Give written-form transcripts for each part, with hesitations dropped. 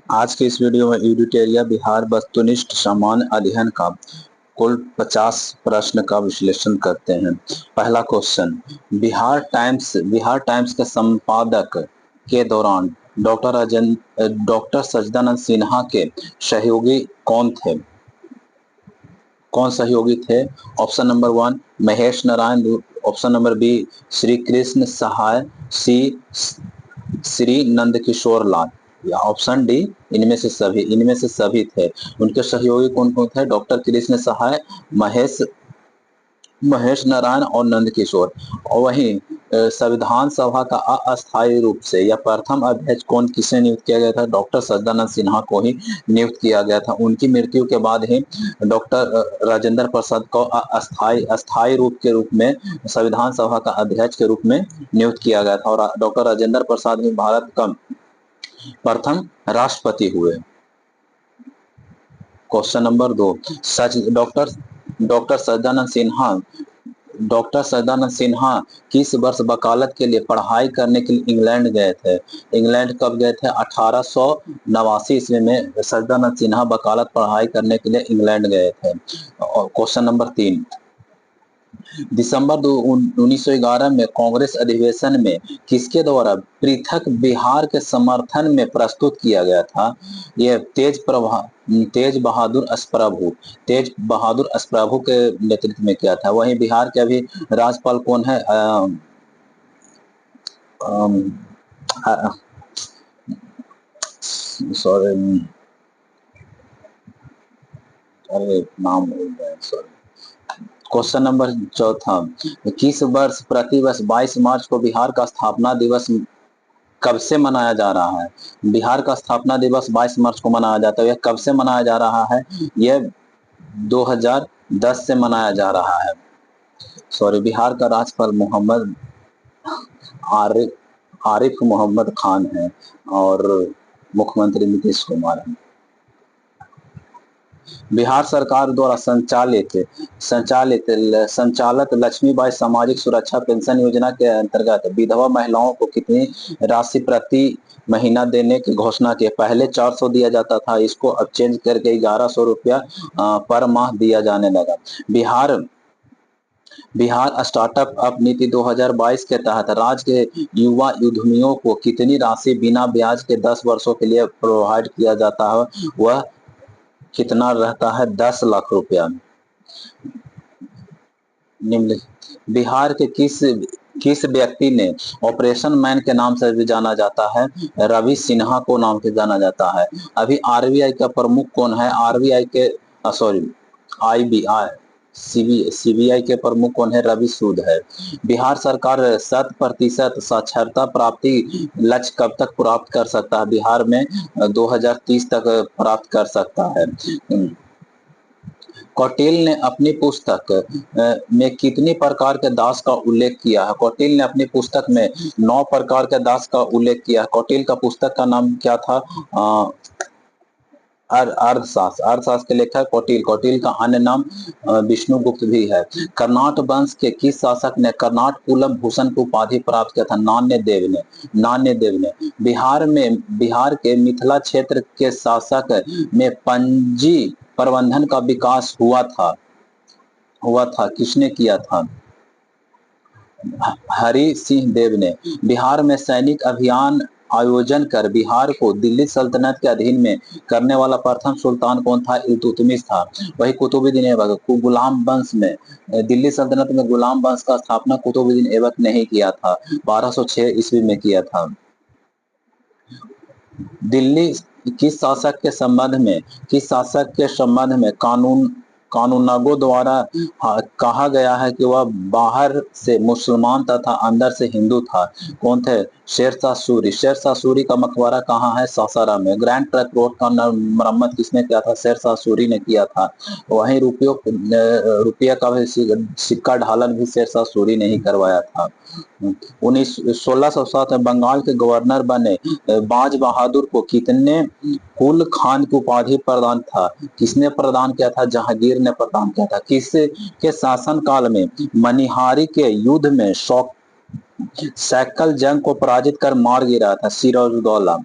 आज के इस वीडियो में एडिटोरिया बिहार वस्तुनिष्ठ सामान्य अध्ययन का कुल 50 प्रश्न का विश्लेषण करते हैं। पहला क्वेश्चन, बिहार टाइम्स के संपादक के दौरान डॉक्टर सच्चिदानंद सिन्हा के सहयोगी कौन थे? कौन सहयोगी थे? Option number 1 Mahesh Narayan, option number B Shri Krishna Sahay, C Shri Nandkishore Lal, या ऑप्शन डी इनमें से सभी थे। उनके सहयोगी कौन कौन थे? डॉक्टर कृष्ण सहाय, महेश नारायण और नंदकिशोर। और वहीं संविधान सभा का अस्थायी रूप से या प्रथम अध्यक्ष कौन किसे नियुक्त किया गया था? डॉक्टर सच्चिदानंद सिन्हा को ही नियुक्त किया गया था। उनकी मृत्यु के बाद ही डॉक्टर राजेंद्र प्रसाद को अस्थायी रूप में संविधान सभा का अध्यक्ष के रूप में नियुक्त किया गया था और डॉक्टर राजेंद्र प्रसाद ही भारत का प्रथम राष्ट्रपति हुए। क्वेश्चन नंबर 2, डॉक्टर सच्चिदानंद सिन्हा किस वर्ष वकालत के लिए पढ़ाई करने के लिए इंग्लैंड गए थे? इंग्लैंड कब गए थे? 1889 ईस्वी में सच्चिदानंद सिन्हा वकालत पढ़ाई करने के लिए इंग्लैंड गए थे। क्वेश्चन नंबर 3, दिसंबर 1911 में कांग्रेस अधिवेशन में किसके द्वारा पृथक बिहार के समर्थन में प्रस्तुत किया गया था? यह तेज बहादुर असप्रभु के नेतृत्व में किया था। वहीं बिहार के अभी राज्यपाल कौन है? नाम भूल गए, सॉरी। क्वेश्चन नंबर 4, किस वर्ष प्रतिवर्ष 22 मार्च को बिहार का स्थापना दिवस कब से मनाया जा रहा है? बिहार का स्थापना दिवस 22 मार्च को मनाया जाता है। यह कब से मनाया जा रहा है? यह 2010 से मनाया जा रहा है। सॉरी, बिहार का राज्यपाल मोहम्मद आरिफ मोहम्मद खान है और मुख्यमंत्री नीतीश कुमार है। बिहार सरकार द्वारा संचालित लक्ष्मीबाई सामाजिक सुरक्षा पेंशन योजना के अंतर्गत विधवा महिलाओं को कितनी राशि प्रति महीना देने की घोषणा की? पहले 400 दिया जाता था, इसको अब चेंज करके 1100 रुपया पर माह दिया जाने लगा। बिहार स्टार्टअप अप नीति 2022 के तहत राज्य के युवा उद्यमियों को कितनी राशि बिना ब्याज के 10 वर्षों के लिए प्रोवाइड किया जाता है? वह कितना रहता है? 10 लाख रुपया। बिहार के किस व्यक्ति ने ऑपरेशन मैन के नाम से भी जाना जाता है? रवि सिन्हा को नाम से जाना जाता है। अभी आरबीआई का प्रमुख कौन है? सीबीआई के प्रमुख कौन है? रवि सूद है। बिहार सरकार 100% साक्षरता प्राप्ति लक्ष्य कब तक प्राप्त कर सकता है? बिहार में 2030 तक प्राप्त कर सकता है। कौटिल ने अपनी पुस्तक में कितनी प्रकार के दास का उल्लेख किया है? कौटिल ने अपनी पुस्तक में 9 प्रकार के दास का उल्लेख किया है। कौटिल का पुस्तक का नाम क्या था? अर्थशास्त्र के लेखक कौटिल का अन्य नाम विष्णुगुप्त भी है। कर्नाट वंश के किस शासक ने कर्नाट कुलम भूषण की उपाधि प्राप्त किया था? नान्यदेव ने। बिहार के मिथिला क्षेत्र के शासक में पंजी प्रबंधन का विकास हुआ था, किसने किया था? हरि सिंह देव ने। बिहार में सैनिक अभियान आयोजन कर बिहार को दिल्ली सल्तनत के अधीन में करने वाला प्रथम सुल्तान कौन था? इल्तुतमिश था। वही कुतुबुद्दीन ऐबक गुलाम वंश में, दिल्ली सल्तनत में गुलाम वंश का स्थापना कुतुबुद्दीन ऐबक ने ही किया था, 1206 ईस्वी में किया था। दिल्ली किस शासक के संबंध में कानूनगों द्वारा कहा गया है कि वह बाहर से मुसलमान तथा अंदर से हिंदू था? कौन थे? शेरशाह सूरी का मकबरा कहाँ है? सासाराम में। ग्रैंड ट्रंक रोड का मरम्मत किसने किया था? शेरशाह सूरी ने किया था। वहीं रुपये का भी सिक्का ढालन भी शेरशाह सूरी ने ही करवाया था। 1607 में बंगाल के गवर्नर बने बाज बहादुर को कितने कुल खान की उपाधि प्रदान था? किसने प्रदान किया था? जहांगीर ने प्रदान किया था। किसके शासन काल में मनिहारी के युद्ध में सैकल जंग को पराजित कर मार गिरा था? सिराजुद्दौला।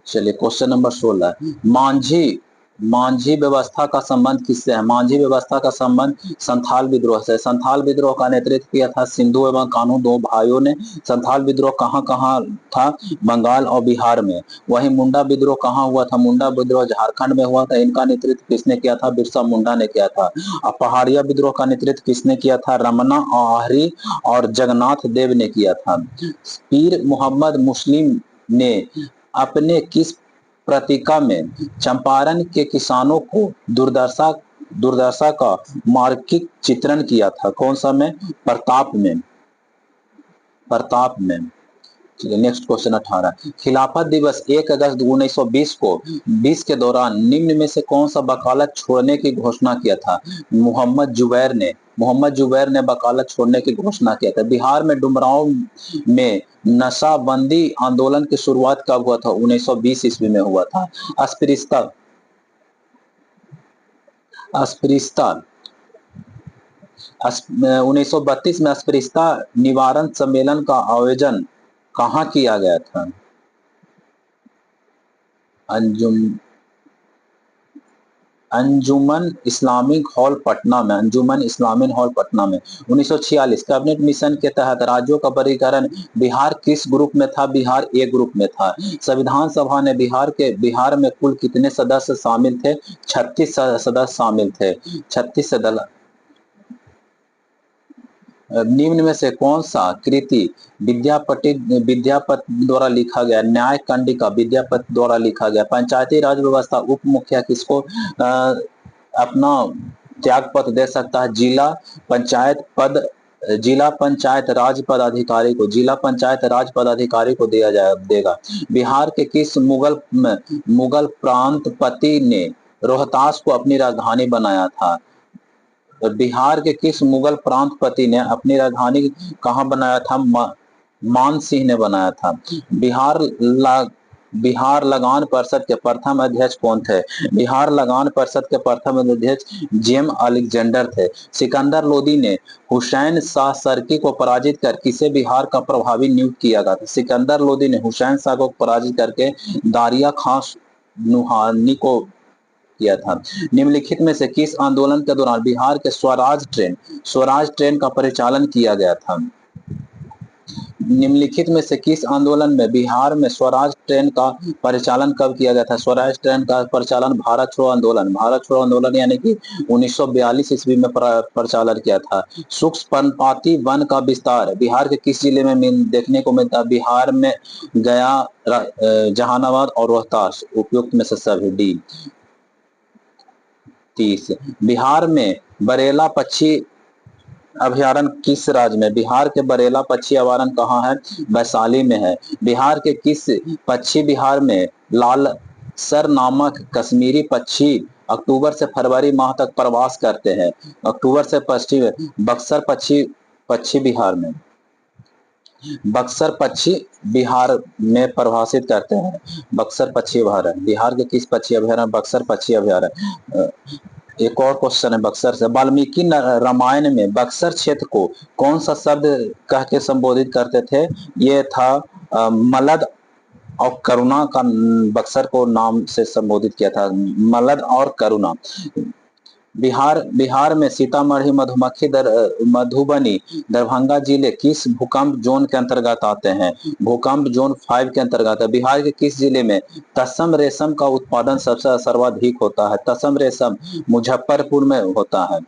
चलिए क्वेश्चन नंबर 16, मांझी मांझी व्यवस्था का संबंध किससे है? मांझी व्यवस्था का संबंध संथाल विद्रोह से। संथाल विद्रोह का नेतृत्व किया था सिंधु एवं कान्हू दो भाइयों ने। संथाल विद्रोह कहाँ कहाँ था? बंगाल और बिहार में। वहीं मुंडा विद्रोह कहाँ हुआ था? मुंडा विद्रोह झारखंड में हुआ था। इनका नेतृत्व किसने किया था? बिरसा मुंडा ने किया था। और पहाड़िया विद्रोह का नेतृत्व किसने किया था? रमना आहरी और जगन्नाथ देव ने किया था। पीर मोहम्मद मुस्लिम ने अपने किस पत्रिका में चंपारण के किसानों को दुर्दशा दुर्दशा का मौखिक चित्रण किया था? कौन सा में? प्रताप में। प्रताप में। नेक्स्ट क्वेश्चन 18, खिलाफत दिवस 1 अगस्त 1920 को 20 के दौरान निम्न में से कौन सा वकालत छोड़ने की घोषणा किया था? मोहम्मद जुबैर ने वकालत छोड़ने की घोषणा किया था। बिहार में डुमरांव में नशाबंदी आंदोलन की शुरुआत कब हुआ था? 1920 ईस्वी में हुआ था। अस्पृश्यता अस्पृश्यता 1932 में अस्पृश्यता निवारण सम्मेलन का आयोजन कहाँ किया गया था? अंजुमन इस्लामिक हॉल पटना में। अंजुमन इस्लामिक हॉल पटना में। 1946 कैबिनेट मिशन के तहत राज्यों का वर्गीकरण बिहार किस ग्रुप में था? बिहार ए ग्रुप में था। संविधान सभा ने बिहार में कुल कितने सदस्य शामिल थे? 36 सदस्य शामिल थे। 36 सदस्य। निम्न में से कौन सा कृति विद्यापति द्वारा लिखा गया? न्याय कंडिका विद्यापति द्वारा लिखा गया। पंचायती राज व्यवस्था उप मुखिया किसको अपना त्याग पत्र दे सकता है? जिला पंचायत राज पदाधिकारी को देगा। बिहार के किस मुगल प्रांतपति ने रोहतास को अपनी राजधानी बनाया था? बिहार के किस मुगल प्रांतपति ने अपनी राजधानी कहाँ बनाया था? मान सिंह ने बनाया था। बिहार लगान परिषद के प्रथम अध्यक्ष कौन थे? बिहार लगान परिषद के प्रथम अध्यक्ष जेम अलेक्जेंडर थे। सिकंदर लोदी ने हुसैन शाह सरकी को पराजित कर किसे बिहार का प्रभावी नियुक्त किया गया था? सिकंदर लोदी ने हुसैन शाह को पराजित करके दारिया खां नुहानी को किया था। निम्नलिखित में से किस आंदोलन के दौरान बिहार के स्वराज ट्रेन का परिचालन किया गया था? निम्नलिखित में से किस आंदोलन में बिहार में स्वराज ट्रेन का परिचालन कब किया गया था? स्वराज ट्रेन का परिचालन भारत छोड़ो आंदोलन यानी कि 1942 ईस्वी में परिचालन किया था। सूक्ष्म पर्णपाती वन का विस्तार बिहार के किस जिले में देखने को मिलता है? बिहार में गया, जहानाबाद और रोहतास। उपयुक्त में से सभी डी। 30, बिहार में बरेला पक्षी अभयारण्य किस राज्य में? बिहार के बरेला पक्षी अभयारण्य कहाँ है? वैशाली में है। बिहार के किस पक्षी बिहार में लालसर नामक कश्मीरी पक्षी अक्टूबर से फरवरी माह तक प्रवास करते हैं? अक्टूबर से बक्सर पक्षी बिहार में। बक्सर पक्षी बिहार में परिभाषित करते हैं। बक्सर पक्षी अभयारण्य। बिहार के किस पक्षी अभयारण्य? बक्सर पक्षी अभयारण्य। एक और क्वेश्चन है बक्सर से। वाल्मीकि रामायण में बक्सर क्षेत्र को कौन सा शब्द कह के संबोधित करते थे? ये था मलद और करुणा का बक्सर को नाम से संबोधित किया था। मलद और करुणा। बिहार में सीतामढ़ी, मधुबनी, दरभंगा जिले किस भूकंप जोन के अंतर्गत आते हैं? भूकंप जोन 5 के अंतर्गत है। बिहार के किस जिले में तसम रेशम का उत्पादन सबसे सर्वाधिक होता है? तसम रेशम मुजफ्फरपुर में होता है।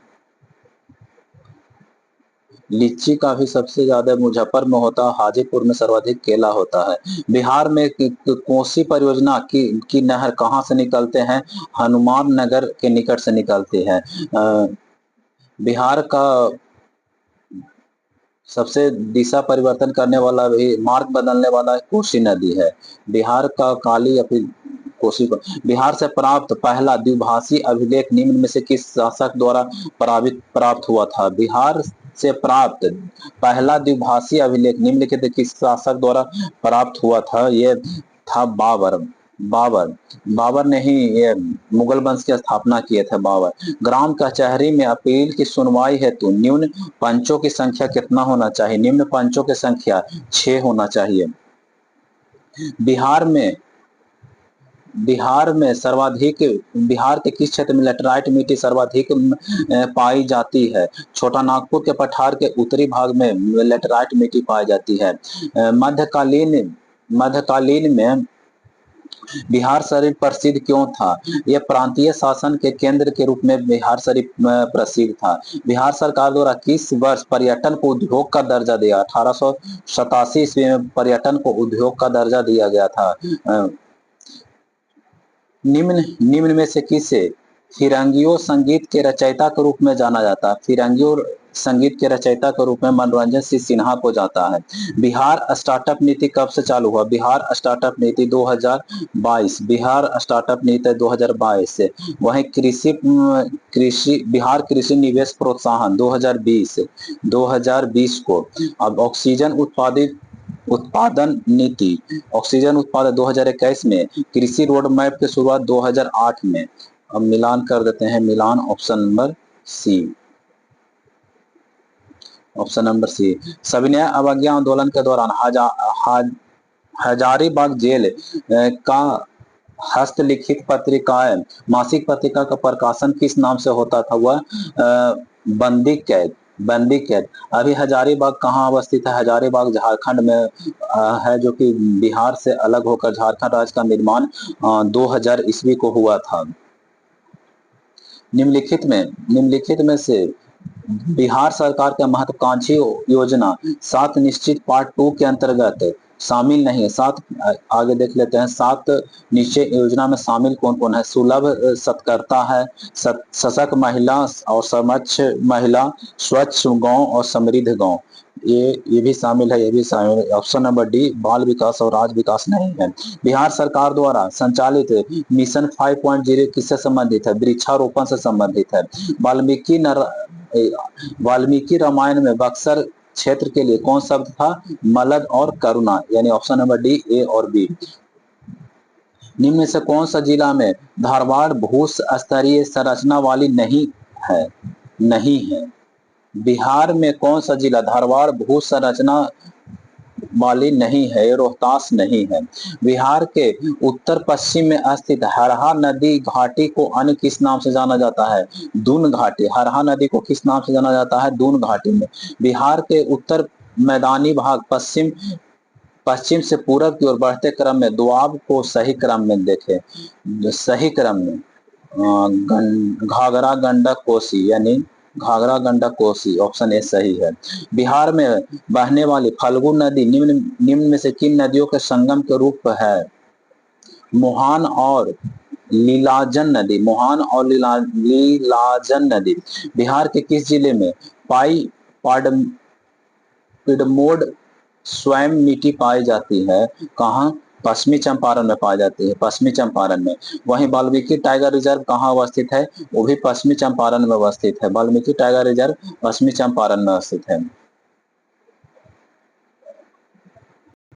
लीची का भी सबसे ज्यादा मुजफ्फर में होता है। हाजीपुर में सर्वाधिक केला होता है। बिहार में कोसी परियोजना की नहर कहाँ से निकलते हैं? हनुमान नगर के निकट से निकलती है। बिहार का सबसे दिशा परिवर्तन करने वाला भी मार्ग बदलने वाला कोसी नदी है। बिहार का काली या फिर कोसी को बिहार से प्राप्त पहला द्विभाषी अभिलेख निम्न में से किस शासक द्वारा प्राप्त हुआ था? बिहार से प्राप्त पहला द्विभाषी अभिलेख निम्नलिखित किस शासक द्वारा प्राप्त हुआ था? यह था बाबर ने ही ये मुगल वंश की स्थापना किए थे। बाबर। ग्राम कचहरी में अपील की सुनवाई हेतु निम्न पंचों की संख्या कितना होना चाहिए? निम्न पंचों की संख्या 6 होना चाहिए। बिहार में बिहार में सर्वाधिक बिहार के किस क्षेत्र में लेटराइट मिट्टी सर्वाधिक पाई जाती है? छोटा नागपुर के पठार के उत्तरी भाग में लेटराइट मिट्टी पाई जाती है। मध्यकालीन में बिहार शरीफ प्रसिद्ध क्यों था? यह प्रांतीय शासन के केंद्र के रूप में बिहार शरीफ प्रसिद्ध था। बिहार सरकार द्वारा किस वर्ष पर्यटन को उद्योग का दर्जा दिया? 1887 ईस्वी में पर्यटन को उद्योग का दर्जा दिया गया था। निम्न निम्न में से किसे फिरंगियों संगीत के रचयिता के रूप में जाना जाता है? फिरंगियों संगीत के रचयिता के रूप में मनोरंजन सिंह सिन्हा को जाता है। बिहार स्टार्टअप नीति कब से चालू हुआ? बिहार स्टार्टअप नीति 2022। बिहार स्टार्टअप नीति 2022 से। वहीं कृषि बिहार कृषि निवेश प्रोत्साहन 2020 को। अब उत्पादन नीति ऑक्सीजन उत्पादन 2021 में। कृषि रोड मैप की शुरुआत 2008 में। अब मिलान कर देते हैं, मिलान option number C. Option number C. सविनय अवज्ञा आंदोलन के दौरान हजारीबाग जेल का हस्तलिखित पत्रिकाएं मासिक पत्रिका का प्रकाशन किस नाम से होता था? वह बंदी कैद। अभी हजारीबाग कहाँ अवस्थित है? हजारीबाग झारखंड में है, जो कि बिहार से अलग होकर झारखंड राज्य का निर्माण 2000 ईस्वी को हुआ था। निम्नलिखित में से बिहार सरकार के महत्वाकांक्षी योजना 7 निश्चित पार्ट 2 के अंतर्गत शामिल नहीं है। 7 आगे देख लेते हैं। 7 निश्चय योजना में शामिल कौन कौन है? सुलभ सतर्कता है, सशक्त महिला और समक्ष महिला, स्वच्छ गांव और समृद्ध गांव, ये भी शामिल है, ये भी शामिल है। ऑप्शन नंबर डी बाल विकास और राज्य विकास नहीं है। बिहार सरकार द्वारा संचालित मिशन 5.0 किससे संबंधित है? वृक्षारोपण से संबंधित है। वाल्मीकि रामायण में बक्सर क्षेत्र के लिए कौन शब्द था? मलद और करुणा, यानी ऑप्शन नंबर डी, ए और बी। निम्न में से कौन सा जिला में धारवाड़ भू स्तरीय संरचना वाली नहीं है? बिहार में कौन सा जिला धारवाड़ भू संरचना वाली नहीं है? रोहतास नहीं है। बिहार के उत्तर पश्चिम में स्थित हरहा नदी घाटी को अन्य किस नाम से जाना जाता है? दून घाटी। हरहा नदी को किस नाम से जाना जाता है? दून घाटी में। बिहार के उत्तर मैदानी भाग पश्चिम से पूरब की ओर बढ़ते क्रम में दोआब को सही क्रम में देखें। सही क्रम में घाघरा गंडक कोसी, यानी घाघरा गंडक कोसी, ऑप्शन ए सही है। बिहार में बहने वाली फल्गु नदी निम्न में से किन नदियों के संगम के रूप है? मुहान और लीलाजन नदी। लीलाजन नदी बिहार के किस जिले में पिडमोड स्वयं मिट्टी पाई जाती है? कहाँ? पश्चिमी चंपारण में पाई जाती है, पश्चिमी चंपारण में। वहीं वाल्मीकि टाइगर रिजर्व कहाँ अवस्थित है? वो भी पश्चिमी चंपारण में अवस्थित है। वाल्मीकि टाइगर रिजर्व पश्चिमी चंपारण में अवस्थित है।